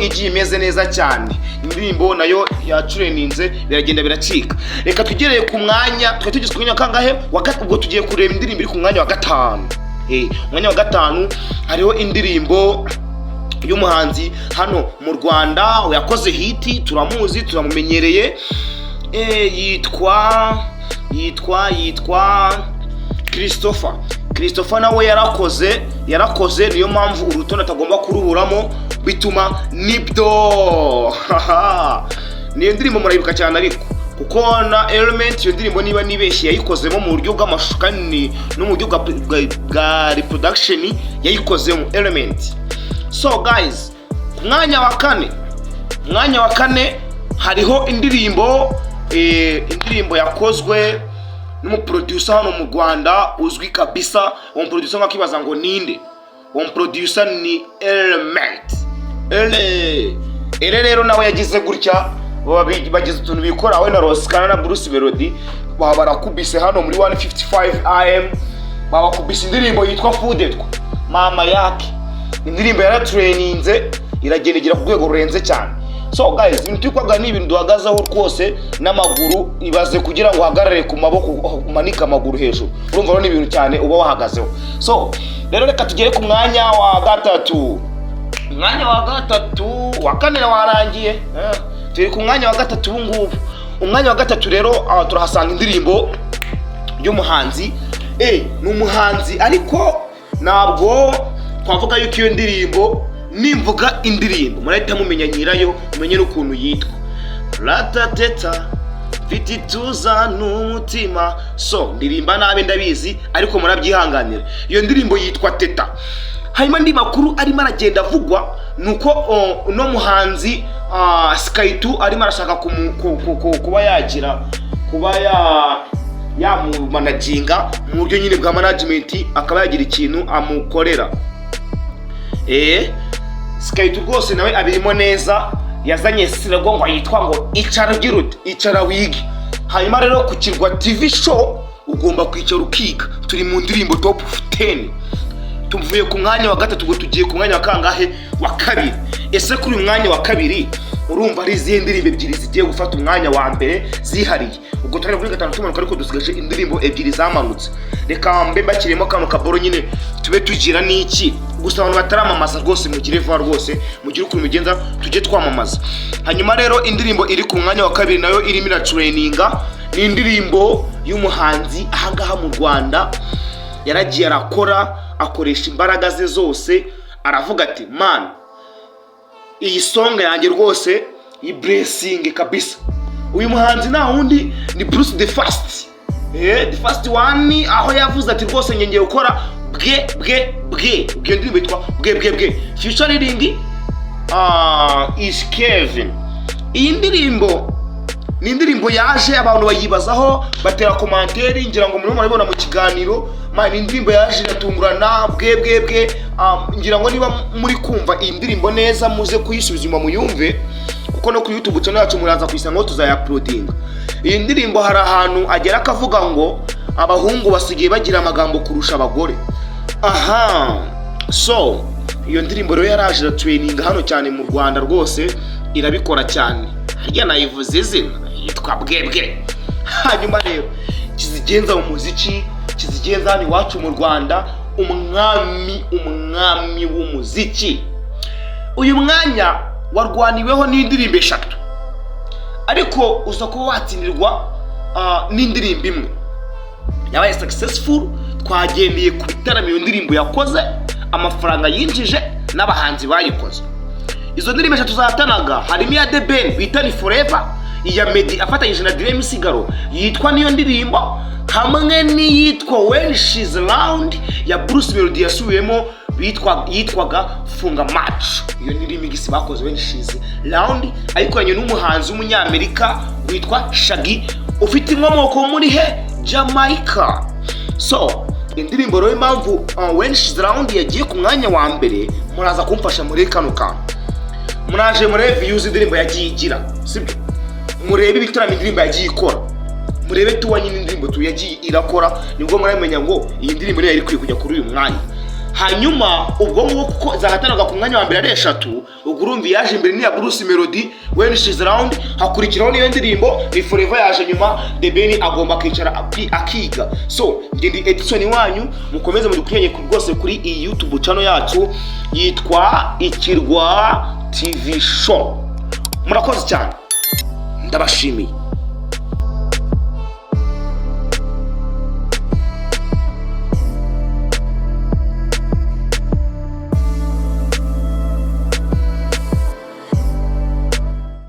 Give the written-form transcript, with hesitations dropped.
igiye imeze neza cyane. Indirimbo nayo yacureninze biragenda biracika. Reka tugereye ku mwanya tugeze ku mwanya kangahe ubwo tugiye kureba indirimbo iri ku mwanya wa 5. Umwanya wa 5 hariho indirimbo y'umuhanzi hano mu Rwanda yakoze hiti, turamuzi turamumenyereye, yitwa Christopher nawe yarakoze niyo mpamvu urutonde atagomba kuruburamo bituma nibyo niyo ndirimbo murayibuka cyane ariko kuko na element iyo ndirimbo niba nibeshye yayikozemo mu buryo bw'amashusho no mu buryo bwa reproduction yayikozemo element. So guys, mwanya wa 4 hariho indirimbo yakozwe n'umuproducer hano mu Rwanda uzwi kabisa. Uwo producer ngakibaza ngo ninde? Uwo producer ni Element. Rero nawe yagize gutya bagize utuntu bikora we na Roskana na Bruce Melody barakubise hano muri 155 AM babakubise indirimbo yitwa Fooded mama yake. Indirimbo yaratraininze iragendegera ku rwego rurenze cyane. So guys, ibintu tukwaga ni ibintu duhagazaho rwose n'amaguru ibaze kugira ngo uhagarare ku maboko umanika amaguru hejuru. Urumva rero ni ibintu cyane uba wahagazeho. So rero reka tugere ku mwanya wa 3. Umwanya wa 3 wa 4 warangiye. Turi ku mwanya wa 3 ubu ngubu. Umwanya wa 3 rero turahasanga indirimbo y'umuhanzi. Ni umuhanzi ariko ntabwo twavuga yuko iyo ndirimbo nimvuga indirimbo murahita mumenya nyirayo umenye n'ukuntu yitwa. Ratateta vitituza n'umutima. So ndirimba nabe ndabizi ariko murabyihanganira. Iyo ndirimbo yitwa Teta. Hanyuma ndi makuru arimo aragenda avugwa nuko no muhanzi Sky2 arimo arashaka kuba yagira yamumanaginga mu buryo nyine bwa management akaba yagira ikintu amukorera. Sky2 rwose nawe abirimo neza yazanye sinago ngo yitwa ngo icara wigi. Hanyuma rero ku Kirwa TV show ugomba kwicara ukiga. Turi mu ndirimbo top 10. Tuvuye ku mwanya wa 3 ubwo tugiye ku mwanya wa kangahe wa 2. Ese kuri umwanya wa 2 urumva ari izihe ndirimbo ebyiri zigiye gufata umwanya wa mbere zihariye. Ubwo turi kuri 5 tumanuka ariko dusigaje indirimbo ebyiri zamanutse. Reka mbe bakiremo kano kaboro nyine tube tugira n'iki. Gusa abantu bataramamaza rwose mugire vuba rwose mugire ukuntu mugenza tujye twamamaza. Hanyuma rero indirimbo iri ku mwanya wa 2 nayo irimo iratraininga ni indirimbo y'umuhanzi ahangaha mu Rwanda yaragiye arakora akoresha imbaraga ze zose aravuga ati man iyi song yanjye rwose i blessing kabisa. Uyu muhanzi na wundi ni Bruce the First one aho yavuze ati rwose ngengeye gukora bwe ndirimbo yitwa bwe featuring is Kevin. Iyi ndirimbo ni indirimbo yaje abantu bayibazaho batera commentaire ngira ngo murabona mu kiganiro ni indirimbo yaje iratungurana bwe ngira ngo niba muri kumva iyi ndirimbo neza muze kuyisubizuma muyumve kuko no ku YouTube channel yacu muraza kuyisanga tuzayauploadinga. Iyi ndirimbo hari ahantu agera akavuga ngo abahungu basigiye bagira amagambo kurusha abagore. So iyo ndirimbo rero yaraje training hano cyane mu Rwanda rwose irabikora cyane. Harya nayivuze izina yitwa bwe. Hanyuma rero kizigenza mu muziki kizigenza hano iwacu mu Rwanda umwami w'umuziki. Uyu mwanya warwaniweho n'indirimbo 3 ariko uza kuba watsindirwa n'indirimbo imwe yabaye successful. Twagendeye ku bitaramo iyo ndirimbo yakoze amafaranga yinjije n'abahanzi bayikoze. Izo ndirimbo 3 zahatanaga harimo ya The Ben bita ni Forever, iya Meddy afatanyije na Dream Sigaro yitwa niyo ndirimbo, hamwe n'iyitwa When She's Around ya Bruce Melody yasubiyemo yitwaga Funga Match. Iyo ndirimbo igisi bakoze When She's Around ayikoranye n'umuhanzi w'umunyamerika witwa Shaggy ufite inkomoko muri Jamaica. So indirimbo rero impamvu When She's Around yagiye ku mwanya wa mbere muraza kumfasha muri kano kantu. Muraje muri reviews indirimbo yagiye igira sibyo, murebe ibitaramo indirimbo yagiye ikora, murebe tuwanye indirimbo yagiye irakora nibwo muramenye ngo iyi ndirimbo rero iri kujya kuri uyu mwanya. hanyuma ubwo ngubu kuko zahatanaga ku mwanya wa mbere ari 3, ubwo urumva yaje imbere ni ya Bruce Melody When She's Around, hakurikiraho niyo ndirimbo ni Forever yaje nyuma, The Ben agomba kwicara akiga. So njye ndi Edison wanyu, mukomeze mudukurikiranye rwose kuri iyi YouTube channel yacu yitwa Ikirwa TV Show. Murakoze cyane, ndabashimiye.